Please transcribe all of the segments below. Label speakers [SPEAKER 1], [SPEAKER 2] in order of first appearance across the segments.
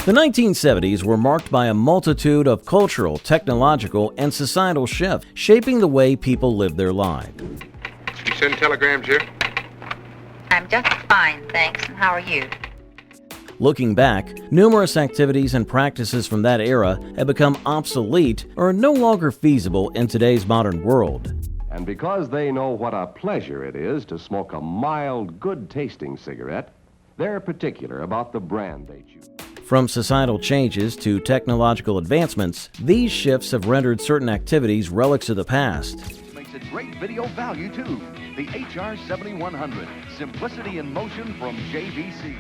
[SPEAKER 1] The 1970s were marked by a multitude of cultural, technological, and societal shifts, shaping the way people live their lives.
[SPEAKER 2] You send telegrams here?
[SPEAKER 3] I'm just fine, thanks. And how are you?
[SPEAKER 1] Looking back, numerous activities and practices from that era have become obsolete or are no longer feasible in today's modern world.
[SPEAKER 4] And because they know what a pleasure it is to smoke a mild, good-tasting cigarette, they're particular about the brand they choose.
[SPEAKER 1] From societal changes to technological advancements, these shifts have rendered certain activities relics of the past.
[SPEAKER 5] Makes it great video value, too. The HR 7100, simplicity in motion from JVC.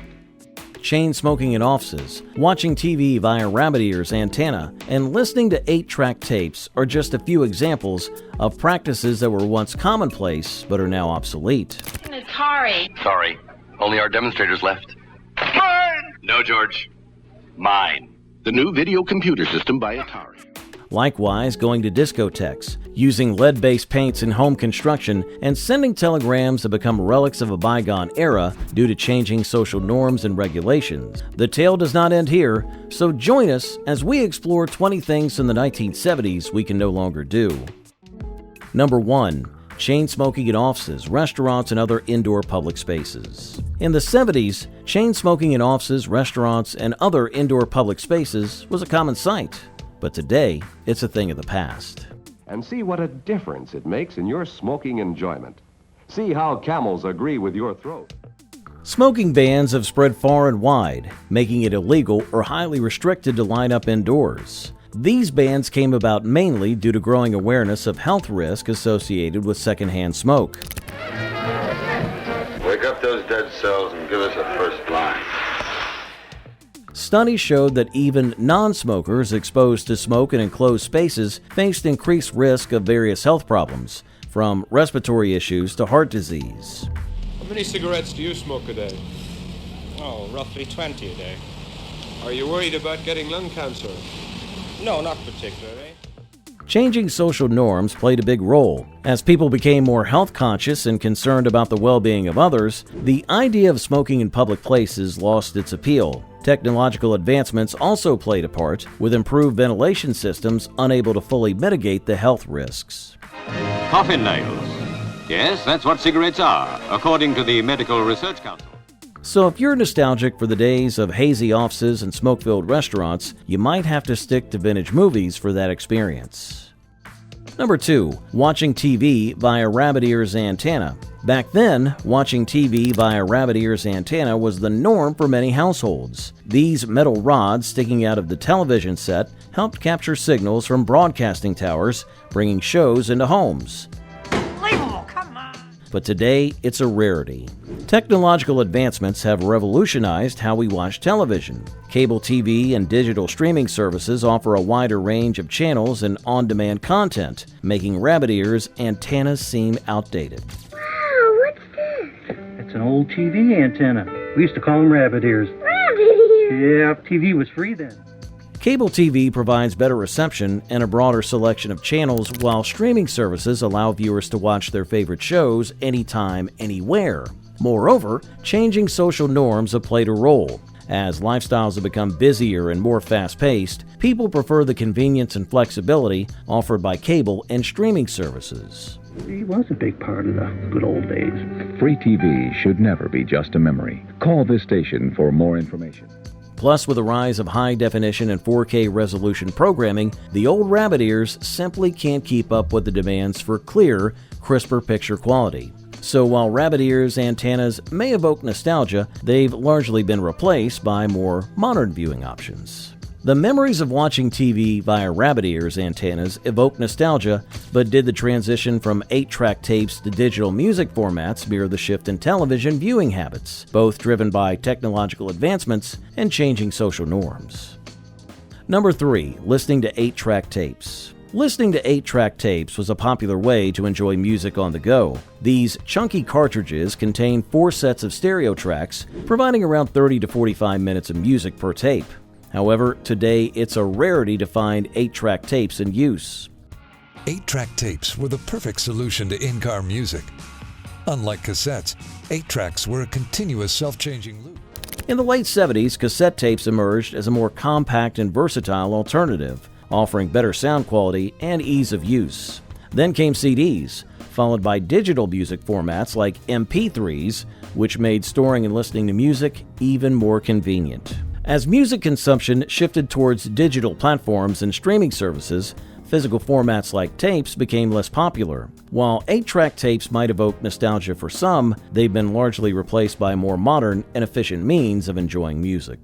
[SPEAKER 1] Chain smoking in offices, watching TV via rabbit ears antenna, and listening to 8-track tapes are just a few examples of practices that were once commonplace but are now obsolete.
[SPEAKER 3] An Atari.
[SPEAKER 6] Sorry, only our demonstrators left.
[SPEAKER 5] Mine!
[SPEAKER 6] No, George. Mine. The new video computer system by Atari.
[SPEAKER 1] Likewise, going to discotheques, using lead-based paints in home construction, and sending telegrams have become relics of a bygone era due to changing social norms and regulations. The tale does not end here, so join us as we explore 20 things in the 1970s we can no longer do. Number 1. Chain smoking in offices, restaurants, and other indoor public spaces. In the 70s, chain smoking in offices, restaurants, and other indoor public spaces was a common sight. But today, it's a thing of the past.
[SPEAKER 4] And see what a difference it makes in your smoking enjoyment. See how Camels agree with your throat.
[SPEAKER 1] Smoking bans have spread far and wide, making it illegal or highly restricted to line up indoors. These bans came about mainly due to growing awareness of health risk associated with secondhand smoke.
[SPEAKER 2] Wake up those dead cells and give us a first line.
[SPEAKER 1] Studies showed that even non-smokers exposed to smoke in enclosed spaces faced increased risk of various health problems, from respiratory issues to heart disease.
[SPEAKER 7] How many cigarettes do you smoke a day?
[SPEAKER 8] Oh, roughly 20 a day.
[SPEAKER 7] Are you worried about getting lung cancer?
[SPEAKER 8] No, not particularly.
[SPEAKER 1] Changing social norms played a big role. As people became more health conscious and concerned about the well-being of others, the idea of smoking in public places lost its appeal. Technological advancements also played a part, with improved ventilation systems unable to fully mitigate the health risks.
[SPEAKER 9] Coffin nails. Yes, that's what cigarettes are, according to the Medical Research Council.
[SPEAKER 1] So if you're nostalgic for the days of hazy offices and smoke-filled restaurants, you might have to stick to vintage movies for that experience. Number 2. Watching TV via rabbit ears antenna. Back then, watching TV via rabbit ears antenna was the norm for many households. These metal rods sticking out of the television set helped capture signals from broadcasting towers, bringing shows into homes. But today, it's a rarity. Technological advancements have revolutionized how we watch television. Cable TV and digital streaming services offer a wider range of channels and on-demand content, making rabbit ears antennas seem outdated.
[SPEAKER 10] Wow, what's this?
[SPEAKER 11] It's an old TV antenna. We used to call them rabbit ears.
[SPEAKER 10] Rabbit ears?
[SPEAKER 11] Yeah, TV was free then.
[SPEAKER 1] Cable TV provides better reception and a broader selection of channels, while streaming services allow viewers to watch their favorite shows anytime, anywhere. Moreover, changing social norms have played a role. As lifestyles have become busier and more fast-paced, people prefer the convenience and flexibility offered by cable and streaming services.
[SPEAKER 11] It was a big part of the good old days.
[SPEAKER 12] Free TV should never be just a memory. Call this station for more information.
[SPEAKER 1] Plus, with the rise of high-definition and 4K resolution programming, the old rabbit ears simply can't keep up with the demands for clear, crisper picture quality. So while rabbit ears antennas may evoke nostalgia, they've largely been replaced by more modern viewing options. The memories of watching TV via rabbit ears antennas evoke nostalgia, but did the transition from 8-track tapes to digital music formats mirror the shift in television viewing habits, both driven by technological advancements and changing social norms? Number 3. Listening to 8-track tapes. Listening to 8-track tapes was a popular way to enjoy music on the go. These chunky cartridges contain 4 sets of stereo tracks, providing around 30 to 45 minutes of music per tape. However, today it's a rarity to find 8-track tapes in use.
[SPEAKER 13] 8-track tapes were the perfect solution to in-car music. Unlike cassettes, 8-tracks were a continuous self-changing loop.
[SPEAKER 1] In the late 70s, cassette tapes emerged as a more compact and versatile alternative, offering better sound quality and ease of use. Then came CDs, followed by digital music formats like MP3s, which made storing and listening to music even more convenient. As music consumption shifted towards digital platforms and streaming services, physical formats like tapes became less popular. While 8-track tapes might evoke nostalgia for some, they've been largely replaced by more modern and efficient means of enjoying music.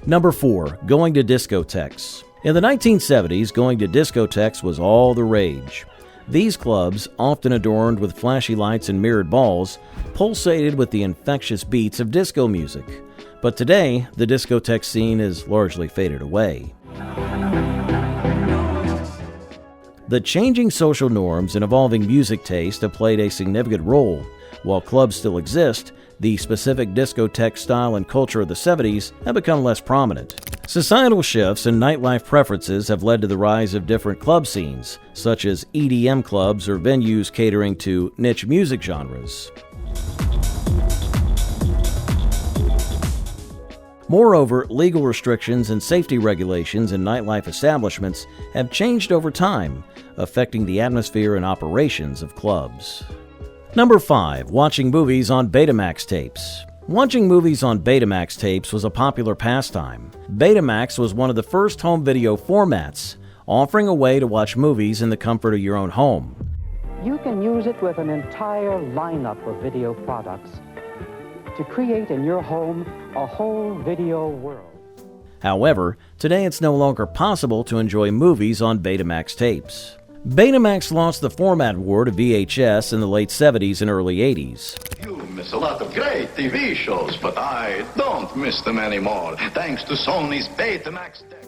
[SPEAKER 1] Number 4. Going to discotheques. In the 1970s, going to discotheques was all the rage. These clubs, often adorned with flashy lights and mirrored balls, pulsated with the infectious beats of disco music. But today, the discotheque scene has largely faded away. The changing social norms and evolving music taste have played a significant role. While clubs still exist, the specific discotheque style and culture of the 70s have become less prominent. Societal shifts and nightlife preferences have led to the rise of different club scenes, such as EDM clubs or venues catering to niche music genres. Moreover, legal restrictions and safety regulations in nightlife establishments have changed over time, affecting the atmosphere and operations of clubs. Number 5. Watching movies on Betamax tapes. Watching movies on Betamax tapes was a popular pastime. Betamax was one of the first home video formats, offering a way to watch movies in the comfort of your own home.
[SPEAKER 14] You can use it with an entire lineup of video products to create in your home a whole video world.
[SPEAKER 1] However, today it's no longer possible to enjoy movies on Betamax tapes. Betamax lost the format war to VHS in the late 70s and early 80s.
[SPEAKER 15] You miss a lot of great TV shows, but I don't miss them anymore, thanks to Sony's Betamax deck.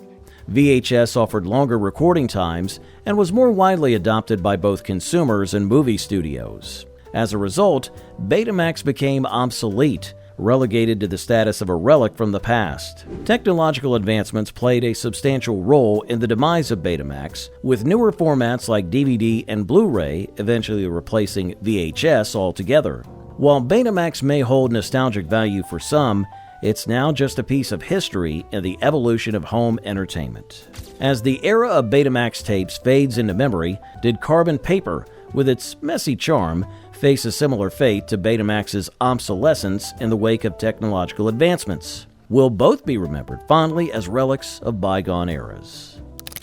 [SPEAKER 1] VHS offered longer recording times and was more widely adopted by both consumers and movie studios. As a result, Betamax became obsolete, relegated to the status of a relic from the past. Technological advancements played a substantial role in the demise of Betamax, with newer formats like DVD and Blu-ray eventually replacing VHS altogether. While Betamax may hold nostalgic value for some, it's now just a piece of history in the evolution of home entertainment. As the era of Betamax tapes fades into memory, did carbon paper, with its messy charm, face a similar fate to Betamax's obsolescence in the wake of technological advancements? Will both be remembered fondly as relics of bygone eras?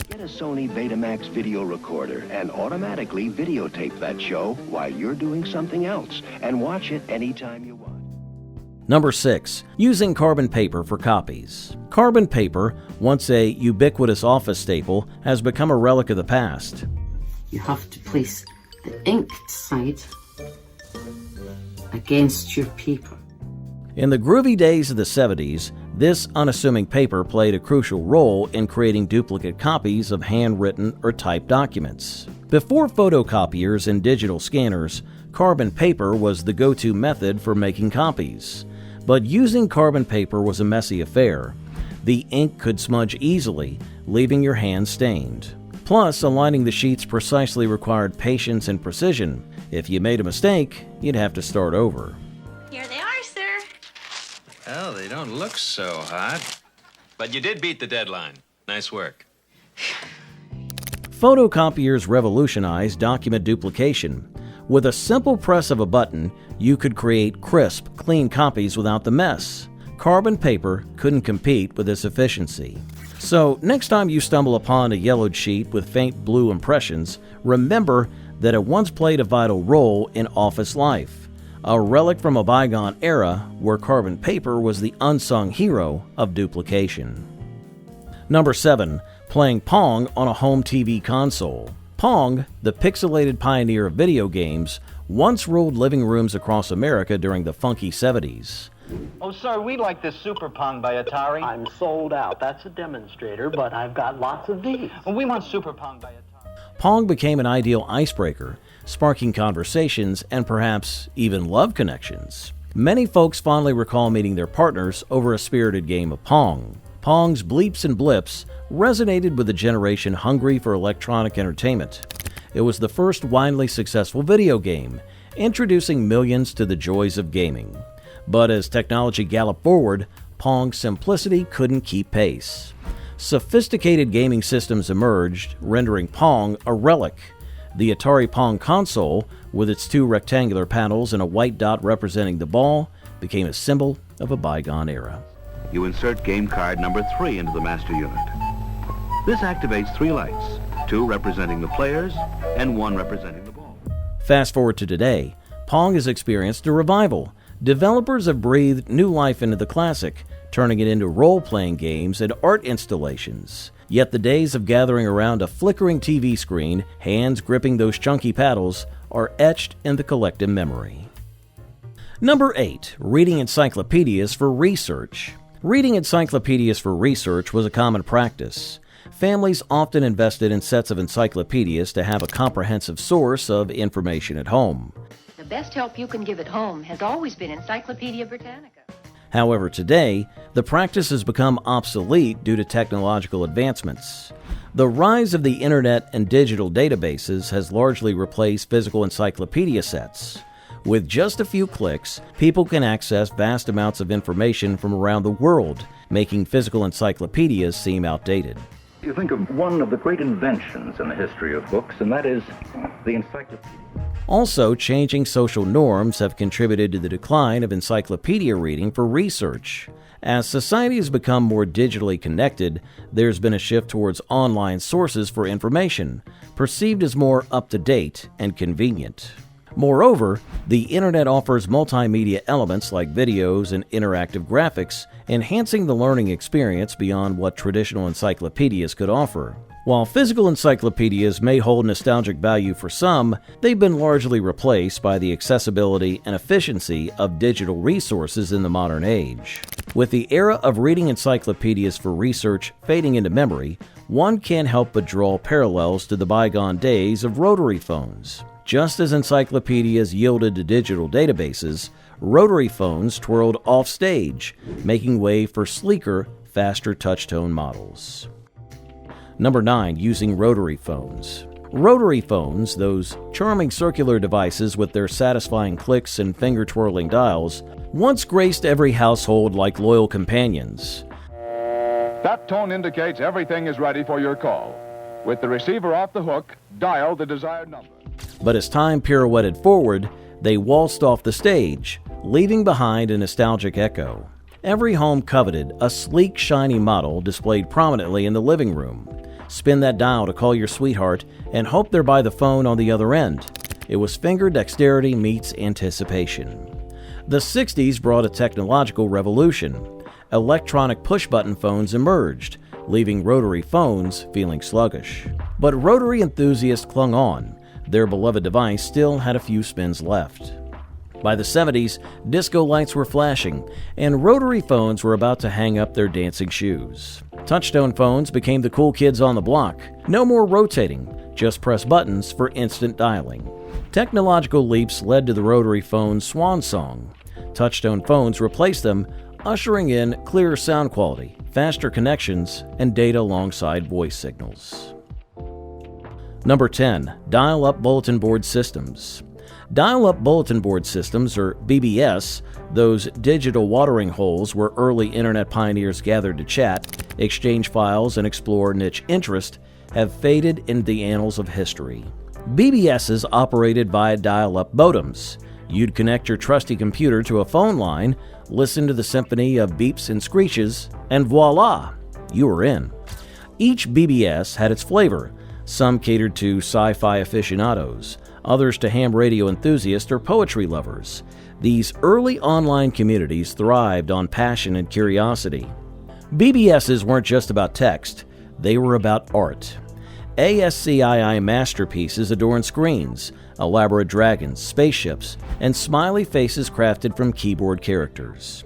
[SPEAKER 16] Get a Sony Betamax video recorder and automatically videotape that show while you're doing something else and watch it anytime you want.
[SPEAKER 1] Number 6. Using carbon paper for copies. Carbon paper, once a ubiquitous office staple, has become a relic of the past.
[SPEAKER 17] You have to place the inked side against your paper.
[SPEAKER 1] In the groovy days of the 70s, this unassuming paper played a crucial role in creating duplicate copies of handwritten or typed documents. Before photocopiers and digital scanners, carbon paper was the go-to method for making copies. But using carbon paper was a messy affair. The ink could smudge easily, leaving your hands stained. Plus, aligning the sheets precisely required patience and precision. If you made a mistake, you'd have to start over.
[SPEAKER 3] Here they are, sir.
[SPEAKER 18] Well, they don't look so hot. But you did beat the deadline. Nice work.
[SPEAKER 1] Photocopiers revolutionized document duplication. With a simple press of a button, you could create crisp, clean copies without the mess. Carbon paper couldn't compete with this efficiency. So, next time you stumble upon a yellowed sheet with faint blue impressions, remember that it once played a vital role in office life, a relic from a bygone era where carbon paper was the unsung hero of duplication. Number 7. Playing Pong on a home TV console. Pong, the pixelated pioneer of video games, once ruled living rooms across America during the funky 70s.
[SPEAKER 19] Oh, sir, we like this Super Pong by Atari.
[SPEAKER 20] I'm sold out. That's a demonstrator, but I've got lots of these.
[SPEAKER 19] Well, we want Super Pong by Atari.
[SPEAKER 1] Pong became an ideal icebreaker, sparking conversations and perhaps even love connections. Many folks fondly recall meeting their partners over a spirited game of Pong. Pong's bleeps and blips resonated with a generation hungry for electronic entertainment. It was the first widely successful video game, introducing millions to the joys of gaming. But as technology galloped forward, Pong's simplicity couldn't keep pace. Sophisticated gaming systems emerged, rendering Pong a relic. The Atari Pong console, with its 2 rectangular panels and a white dot representing the ball, became a symbol of a bygone era.
[SPEAKER 21] You insert game card number 3 into the master unit. This activates 3 lights, 2 representing the players and 1 representing the ball.
[SPEAKER 1] Fast forward to today, Pong has experienced a revival. Developers have breathed new life into the classic, turning it into role-playing games and art installations. Yet the days of gathering around a flickering TV screen, hands gripping those chunky paddles, are etched in the collective memory. Number 8. Reading encyclopedias for research. Reading encyclopedias for research was a common practice. Families often invested in sets of encyclopedias to have a comprehensive source of information at home.
[SPEAKER 22] The best help you can give at home has always been Encyclopedia Britannica.
[SPEAKER 1] However, today, the practice has become obsolete due to technological advancements. The rise of the internet and digital databases has largely replaced physical encyclopedia sets. With just a few clicks, people can access vast amounts of information from around the world, making physical encyclopedias seem outdated.
[SPEAKER 23] You think of one of the great inventions in the history of books, and that is the encyclopedia.
[SPEAKER 1] Also, changing social norms have contributed to the decline of encyclopedia reading for research. As society has become more digitally connected, there's been a shift towards online sources for information, perceived as more up-to-date and convenient. Moreover, the internet offers multimedia elements like videos and interactive graphics, enhancing the learning experience beyond what traditional encyclopedias could offer. While physical encyclopedias may hold nostalgic value for some, they've been largely replaced by the accessibility and efficiency of digital resources in the modern age. With the era of reading encyclopedias for research fading into memory, one can't help but draw parallels to the bygone days of rotary phones. Just as encyclopedias yielded to digital databases, rotary phones twirled off stage, making way for sleeker, faster touch-tone models. Number 9. Using rotary phones. Rotary phones, those charming circular devices with their satisfying clicks and finger-twirling dials, once graced every household like loyal companions.
[SPEAKER 24] That tone indicates everything is ready for your call. With the receiver off the hook, dial the desired number.
[SPEAKER 1] But as time pirouetted forward, they waltzed off the stage, leaving behind a nostalgic echo. Every home coveted a sleek, shiny model displayed prominently in the living room. Spin that dial to call your sweetheart and hope they're by the phone on the other end. It was finger dexterity meets anticipation. The 60s brought a technological revolution. Electronic push-button phones emerged, leaving rotary phones feeling sluggish. But rotary enthusiasts clung on. Their beloved device still had a few spins left. By the 70s, disco lights were flashing, and rotary phones were about to hang up their dancing shoes. Touchtone phones became the cool kids on the block. No more rotating, just press buttons for instant dialing. Technological leaps led to the rotary phone's swan song. Touchtone phones replaced them, ushering in clearer sound quality, faster connections, and data alongside voice signals. Number 10. Dial-up bulletin board systems. Dial-up bulletin board systems, or BBS, those digital watering holes where early internet pioneers gathered to chat, exchange files, and explore niche interest, have faded into the annals of history. BBSs operated via dial-up modems. You'd connect your trusty computer to a phone line, listen to the symphony of beeps and screeches, and voila, you were in. Each BBS had its flavor. Some catered to sci-fi aficionados, others to ham radio enthusiasts or poetry lovers. These early online communities thrived on passion and curiosity. BBSs weren't just about text, they were about art. ASCII masterpieces adorned screens, elaborate dragons, spaceships, and smiley faces crafted from keyboard characters.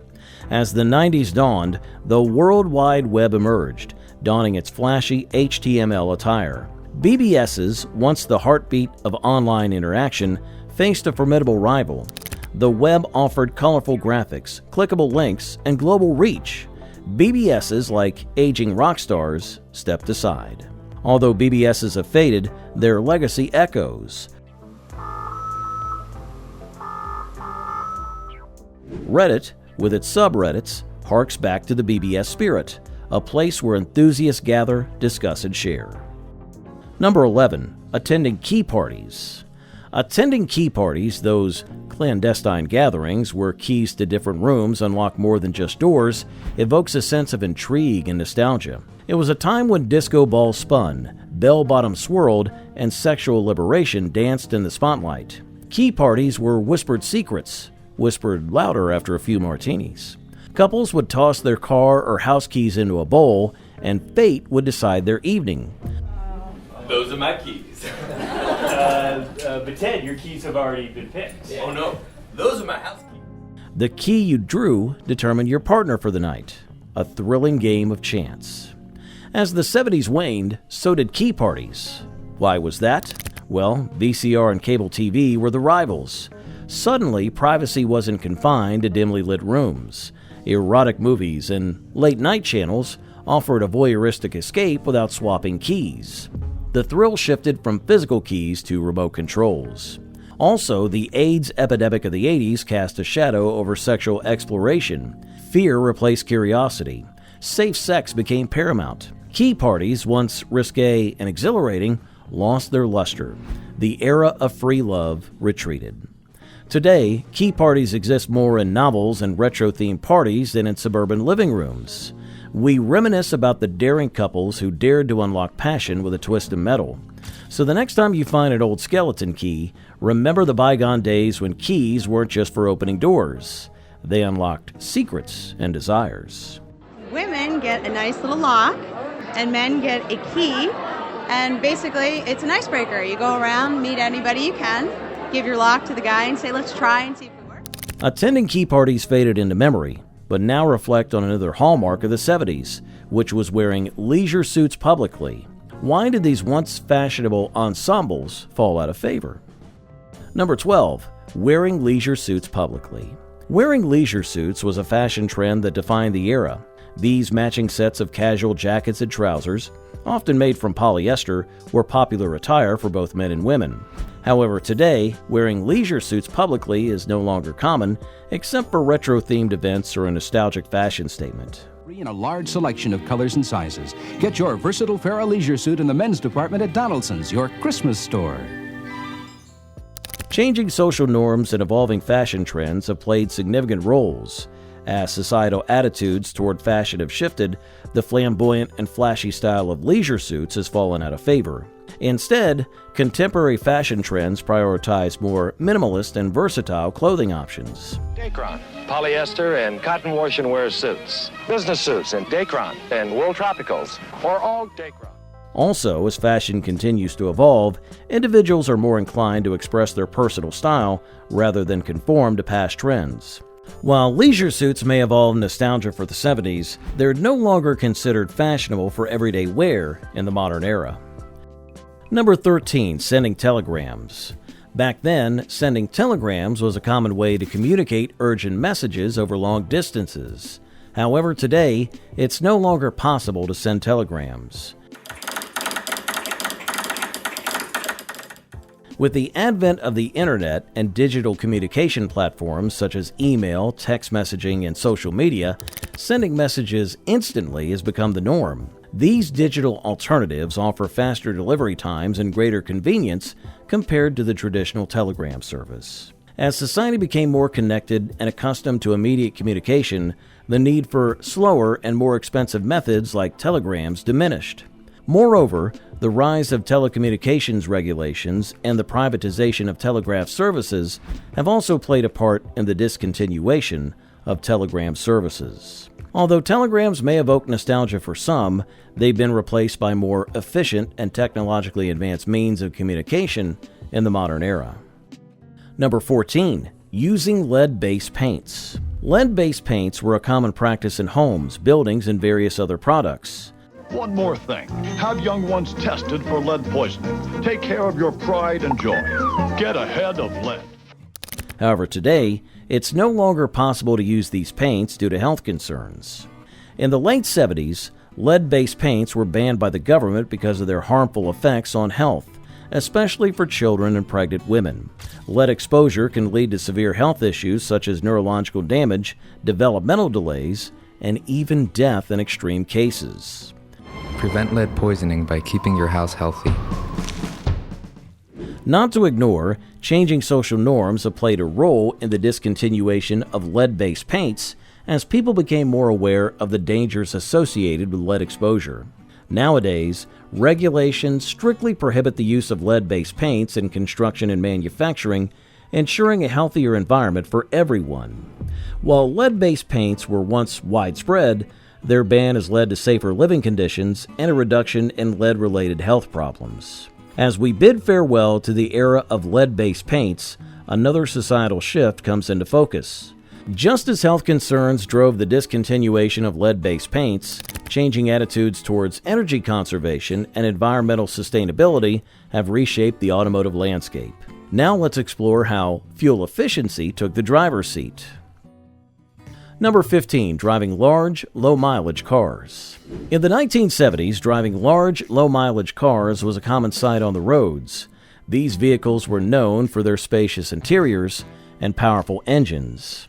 [SPEAKER 1] As the 90s dawned, the World Wide Web emerged, donning its flashy HTML attire. BBSs, once the heartbeat of online interaction, faced a formidable rival. The web offered colorful graphics, clickable links, and global reach. BBSs, like aging rock stars, stepped aside. Although BBSs have faded, their legacy echoes. Reddit, with its subreddits, harks back to the BBS spirit, a place where enthusiasts gather, discuss, and share. Number 11. Attending key parties. Attending key parties, those clandestine gatherings where keys to different rooms unlock more than just doors, evokes a sense of intrigue and nostalgia. It was a time when disco balls spun, bell-bottoms swirled, and sexual liberation danced in the spotlight. Key parties were whispered secrets, whispered louder after a few martinis. Couples would toss their car or house keys into a bowl, and fate would decide their evening.
[SPEAKER 2] Those are my keys.
[SPEAKER 4] But Ted, your keys have already been picked.
[SPEAKER 2] Oh no, those are my house keys.
[SPEAKER 1] The key you drew determined your partner for the night, a thrilling game of chance. As the 70s waned, so did key parties. Why was that? Well, VCR and cable TV were the rivals. Suddenly, privacy wasn't confined to dimly lit rooms. Erotic movies and late-night channels offered a voyeuristic escape without swapping keys. The thrill shifted from physical keys to remote controls. Also, the AIDS epidemic of the 80s cast a shadow over sexual exploration. Fear replaced curiosity. Safe sex became paramount. Key parties, once risque and exhilarating, lost their luster. The era of free love retreated. Today, key parties exist more in novels and retro-themed parties than in suburban living rooms. We reminisce about the daring couples who dared to unlock passion with a twist of metal. So the next time you find an old skeleton key, remember the bygone days when keys weren't just for opening doors. They unlocked secrets and desires.
[SPEAKER 5] Women get a nice little lock, and men get a key, and basically it's an icebreaker. You go around, meet anybody you can, give your lock to the guy and say, let's try and see if it works.
[SPEAKER 1] Attending key parties faded into memory, but now reflect on another hallmark of the 70s, which was wearing leisure suits publicly. Why did these once fashionable ensembles fall out of favor? Number 12. Wearing leisure suits publicly. Wearing leisure suits was a fashion trend that defined the era. These matching sets of casual jackets and trousers, often made from polyester, were popular attire for both men and women. However, today, wearing leisure suits publicly is no longer common, except for retro-themed events or a nostalgic fashion statement.
[SPEAKER 6] In a large selection of colors and sizes. Get your versatile Farrah leisure suit in the men's department at Donaldson's, your Christmas store.
[SPEAKER 1] Changing social norms and evolving fashion trends have played significant roles. As societal attitudes toward fashion have shifted, the flamboyant and flashy style of leisure suits has fallen out of favor. Instead, contemporary fashion trends prioritize more minimalist and versatile clothing options.
[SPEAKER 25] Dacron, polyester and cotton wash and wear suits. Business suits in Dacron and World Tropicals, or all Dacron.
[SPEAKER 1] Also, as fashion continues to evolve, individuals are more inclined to express their personal style rather than conform to past trends. While leisure suits may evolve nostalgia for the 70s, they're no longer considered fashionable for everyday wear in the modern era. Number 13. Sending telegrams. Back then, sending telegrams was a common way to communicate urgent messages over long distances. However, today, it's no longer possible to send telegrams. With the advent of the internet and digital communication platforms such as email, text messaging, and social media, sending messages instantly has become the norm. These digital alternatives offer faster delivery times and greater convenience compared to the traditional telegram service. As society became more connected and accustomed to immediate communication, the need for slower and more expensive methods like telegrams diminished. Moreover, the rise of telecommunications regulations and the privatization of telegraph services have also played a part in the discontinuation of telegram services. Although telegrams may evoke nostalgia for some, they've been replaced by more efficient and technologically advanced means of communication in the modern era. Number 14. Using lead-based paints. Lead-based paints were a common practice in homes, buildings, and various other products.
[SPEAKER 26] One more thing. Have young ones tested for lead poisoning. Take care of your pride and joy. Get ahead of lead.
[SPEAKER 1] However, today, it's no longer possible to use these paints due to health concerns. In the late 70s, lead-based paints were banned by the government because of their harmful effects on health, especially for children and pregnant women. Lead exposure can lead to severe health issues such as neurological damage, developmental delays, and even death in extreme cases.
[SPEAKER 7] Prevent lead poisoning by keeping your house healthy.
[SPEAKER 1] Not to ignore, changing social norms have played a role in the discontinuation of lead-based paints as people became more aware of the dangers associated with lead exposure. Nowadays, regulations strictly prohibit the use of lead-based paints in construction and manufacturing, ensuring a healthier environment for everyone. While lead-based paints were once widespread, their ban has led to safer living conditions and a reduction in lead-related health problems. As we bid farewell to the era of lead-based paints, another societal shift comes into focus. Just as health concerns drove the discontinuation of lead-based paints, changing attitudes towards energy conservation and environmental sustainability have reshaped the automotive landscape. Now let's explore how fuel efficiency took the driver's seat. Number 15. Driving large, low-mileage cars. In the 1970s, driving large, low-mileage cars was a common sight on the roads. These vehicles were known for their spacious interiors and powerful engines.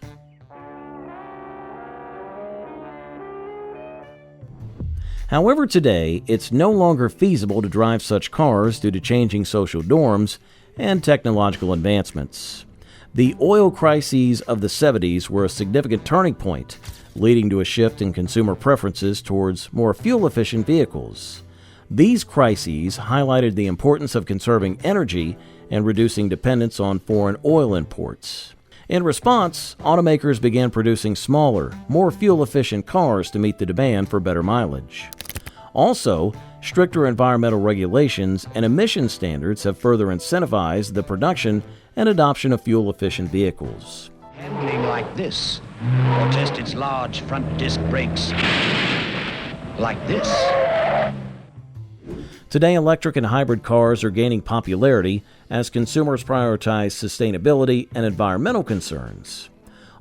[SPEAKER 1] However, today, it's no longer feasible to drive such cars due to changing social norms and technological advancements. The oil crises of the 70s were a significant turning point, leading to a shift in consumer preferences towards more fuel-efficient vehicles. These crises highlighted the importance of conserving energy and reducing dependence on foreign oil imports. In response, automakers began producing smaller, more fuel-efficient cars to meet the demand for better mileage. Also, stricter environmental regulations and emission standards have further incentivized the production and adoption of fuel-efficient vehicles.
[SPEAKER 16] Handling like this, or test its large front disc brakes like this.
[SPEAKER 1] Today, electric and hybrid cars are gaining popularity as consumers prioritize sustainability and environmental concerns.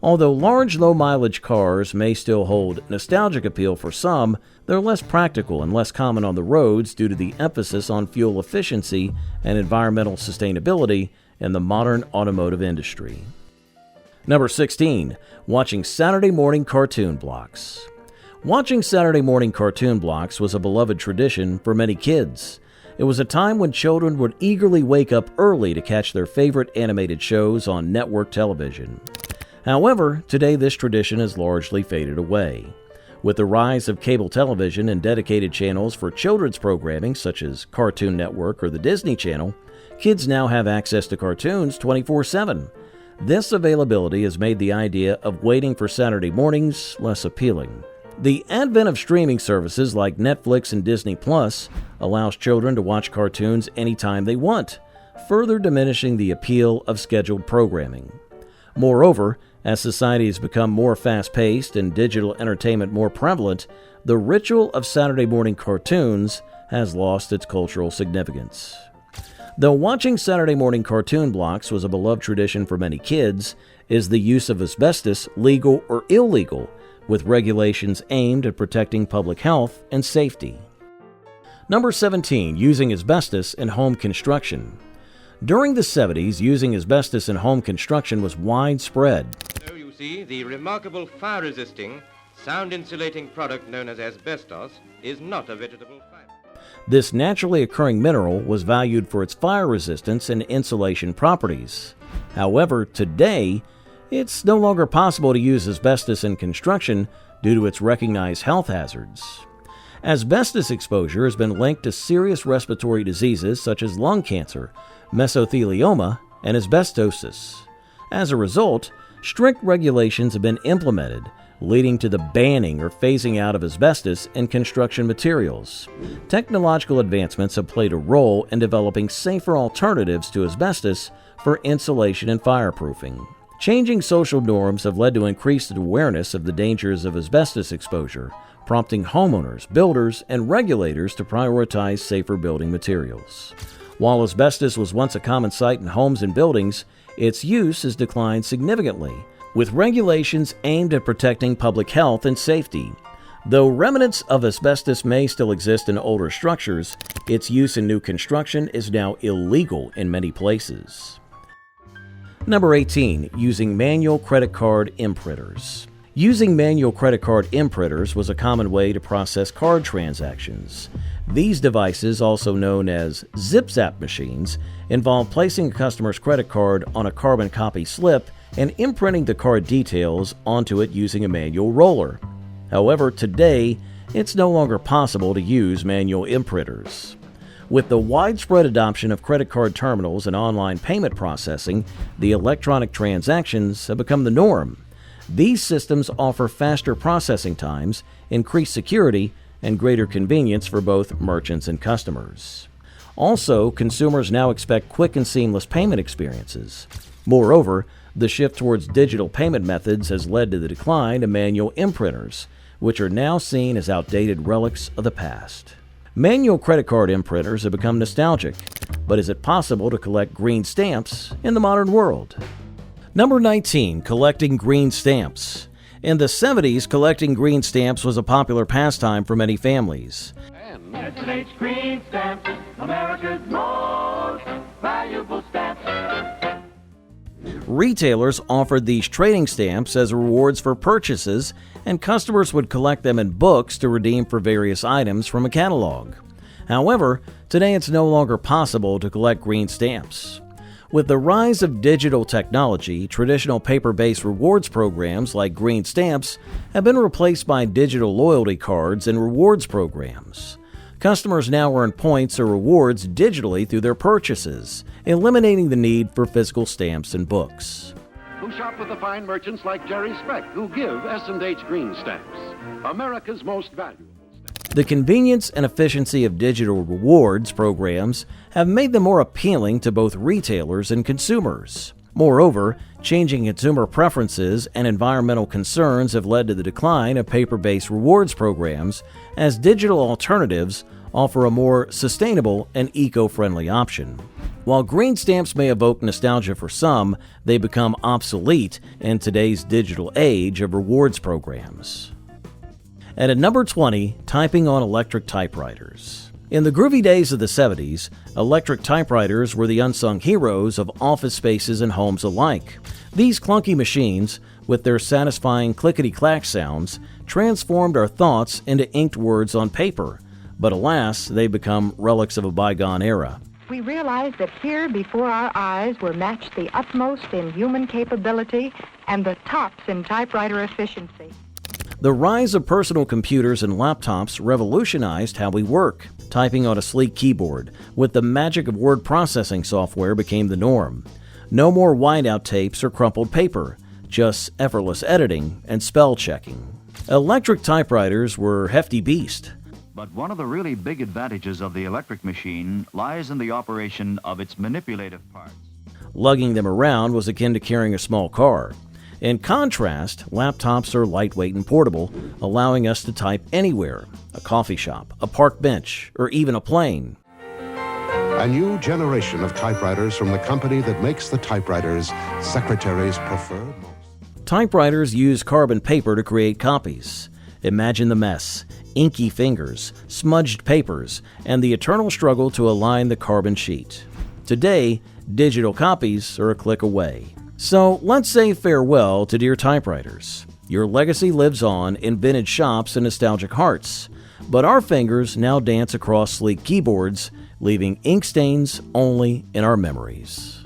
[SPEAKER 1] Although large, low-mileage cars may still hold nostalgic appeal for some, they're less practical and less common on the roads due to the emphasis on fuel efficiency and environmental sustainability in the modern automotive industry. Number 16. Watching Saturday morning cartoon blocks. Watching Saturday morning cartoon blocks was a beloved tradition for many kids. It was a time when children would eagerly wake up early to catch their favorite animated shows on network television. However, today this tradition has largely faded away. With the rise of cable television and dedicated channels for children's programming such as Cartoon Network or the Disney Channel, kids now have access to cartoons 24/7. This availability has made the idea of waiting for Saturday mornings less appealing. The advent of streaming services like Netflix and Disney Plus allows children to watch cartoons anytime they want, further diminishing the appeal of scheduled programming. Moreover, as society has become more fast-paced and digital entertainment more prevalent, the ritual of Saturday morning cartoons has lost its cultural significance. Though watching Saturday morning cartoon blocks was a beloved tradition for many kids, is the use of asbestos legal or illegal, with regulations aimed at protecting public health and safety? Number 17. Using asbestos in home construction. During the 70s, using asbestos in home construction was widespread.
[SPEAKER 8] So you see, the remarkable fire-resisting, sound-insulating product known as asbestos is not a vegetable fiber.
[SPEAKER 1] This naturally occurring mineral was valued for its fire resistance and insulation properties. However, today, it's no longer possible to use asbestos in construction due to its recognized health hazards. Asbestos exposure has been linked to serious respiratory diseases such as lung cancer, mesothelioma, and asbestosis. As a result, strict regulations have been implemented, leading to the banning or phasing out of asbestos in construction materials. Technological advancements have played a role in developing safer alternatives to asbestos for insulation and fireproofing. Changing social norms have led to increased awareness of the dangers of asbestos exposure, prompting homeowners, builders, and regulators to prioritize safer building materials. While asbestos was once a common sight in homes and buildings, its use has declined significantly, with regulations aimed at protecting public health and safety. Though remnants of asbestos may still exist in older structures, its use in new construction is now illegal in many places. Number 18. Using manual credit card imprinters. Using manual credit card imprinters was a common way to process card transactions. These devices, also known as zip-zap machines, involve placing a customer's credit card on a carbon copy slip and imprinting the card details onto it using a manual roller. However, today, it's no longer possible to use manual imprinters. With the widespread adoption of credit card terminals and online payment processing, the electronic transactions have become the norm. These systems offer faster processing times, increased security, and greater convenience for both merchants and customers. Also, consumers now expect quick and seamless payment experiences. Moreover, the shift towards digital payment methods has led to the decline of manual imprinters, which are now seen as outdated relics of the past. Manual credit card imprinters have become nostalgic, but is it possible to collect green stamps in the modern world? Number 19. Collecting green stamps. In the 70s, collecting green stamps was a popular pastime for many families.
[SPEAKER 9] S&H Green Stamps, America's most valuable stamps.
[SPEAKER 1] Retailers offered these trading stamps as rewards for purchases, and customers would collect them in books to redeem for various items from a catalog. However, today it's no longer possible to collect green stamps. With the rise of digital technology, traditional paper-based rewards programs like green stamps have been replaced by digital loyalty cards and rewards programs. Customers now earn points or rewards digitally through their purchases, eliminating the need for physical stamps and books.
[SPEAKER 10] Who shop with the fine merchants like Jerry Speck, who give S&H Green Stamps, America's most valuable.
[SPEAKER 1] The convenience and efficiency of digital rewards programs have made them more appealing to both retailers and consumers. Moreover, changing consumer preferences and environmental concerns have led to the decline of paper-based rewards programs, as digital alternatives offer a more sustainable and eco-friendly option. While green stamps may evoke nostalgia for some, they become obsolete in today's digital age of rewards programs. And at number 20, typing on electric typewriters. In the groovy days of the 70s, electric typewriters were the unsung heroes of office spaces and homes alike. These clunky machines, with their satisfying clickety-clack sounds, transformed our thoughts into inked words on paper. But alas, they've become relics of a bygone era.
[SPEAKER 11] We realized that here before our eyes were matched the utmost in human capability and the tops in typewriter efficiency.
[SPEAKER 1] The rise of personal computers and laptops revolutionized how we work. Typing on a sleek keyboard with the magic of word processing software became the norm. No more whiteout tapes or crumpled paper, just effortless editing and spell checking. Electric typewriters were a hefty beast.
[SPEAKER 21] But one of the really big advantages of the electric machine lies in the operation of its manipulative parts.
[SPEAKER 1] Lugging them around was akin to carrying a small car. In contrast, laptops are lightweight and portable, allowing us to type anywhere, a coffee shop, a park bench, or even a plane.
[SPEAKER 12] A new generation of typewriters from the company that makes the typewriters secretaries prefer most.
[SPEAKER 1] Typewriters use carbon paper to create copies. Imagine the mess: inky fingers, smudged papers, and the eternal struggle to align the carbon sheet. Today, digital copies are a click away. So let's say farewell to dear typewriters. Your legacy lives on in vintage shops and nostalgic hearts, but our fingers now dance across sleek keyboards, leaving ink stains only in our memories.